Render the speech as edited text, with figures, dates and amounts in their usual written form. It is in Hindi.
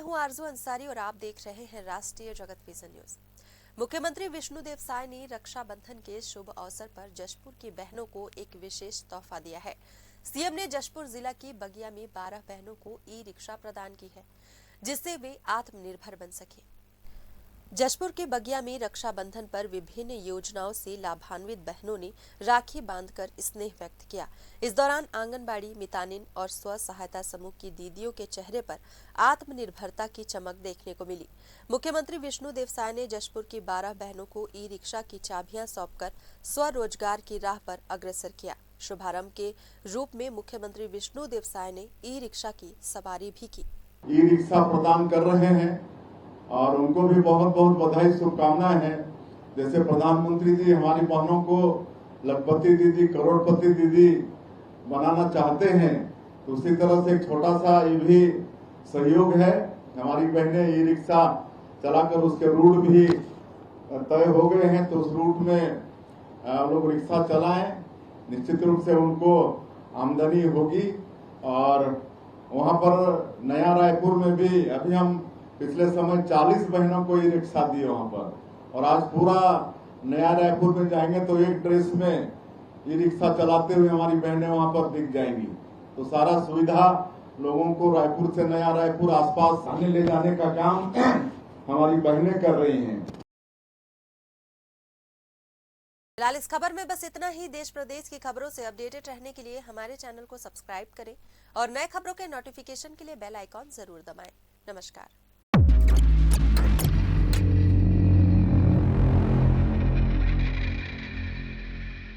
मैं हूं आरजू अंसारी और आप देख रहे हैं राष्ट्रीय जगत विजन न्यूज। मुख्यमंत्री विष्णुदेव साय ने रक्षाबंधन के शुभ अवसर पर जशपुर की बहनों को एक विशेष तोहफा दिया है। सीएम ने जशपुर जिला की बगिया में 12 बहनों को ई रिक्शा प्रदान की है, जिससे वे आत्मनिर्भर बन सके। जशपुर के बगिया में रक्षाबंधन पर विभिन्न योजनाओं से लाभान्वित बहनों ने राखी बांधकर स्नेह व्यक्त किया। इस दौरान आंगनबाड़ी, मितानिन और स्व सहायता समूह की दीदियों के चेहरे पर आत्मनिर्भरता की चमक देखने को मिली। मुख्यमंत्री विष्णुदेव साय ने जशपुर की 12 बहनों को ई रिक्शा की चाबियां सौंपकर स्वरोजगार की राह पर अग्रसर किया। शुभारंभ के रूप में मुख्यमंत्री विष्णुदेव साय ने ई रिक्शा की सवारी भी की। ई रिक्शा प्रदान कर रहे हैं और उनको भी बहुत बहुत बधाई, शुभकामनाएं हैं। जैसे प्रधानमंत्री जी हमारी बहनों को लखपति दीदी, करोड़पति दीदी बनाना चाहते हैं, तो उसी तरह से एक छोटा सा ये भी सहयोग है। हमारी बहनें ई रिक्शा चलाकर उसके रूट भी तय हो गए हैं, तो उस रूट में लोग रिक्शा चलाएं, निश्चित रूप से उनको आमदनी होगी। और वहां पर नया रायपुर में भी अभी हम पिछले समय 40 बहनों को ई रिक्शा दिए वहां पर, और आज पूरा नया रायपुर में जाएंगे तो एक ड्रेस में ई रिक्शा चलाते हुए हमारी बहनें वहां पर दिख जाएंगी। तो सारा सुविधा लोगों को रायपुर से नया रायपुर आसपास आने ले जाने का काम हमारी बहनें कर रही हैं। फिलहाल इस खबर में बस इतना ही। देश प्रदेश की खबरों से अपडेटेड रहने के लिए हमारे चैनल को सब्सक्राइब करें और नए खबरों के नोटिफिकेशन के लिए बेल आइकॉन जरूर दबाएं। नमस्कार।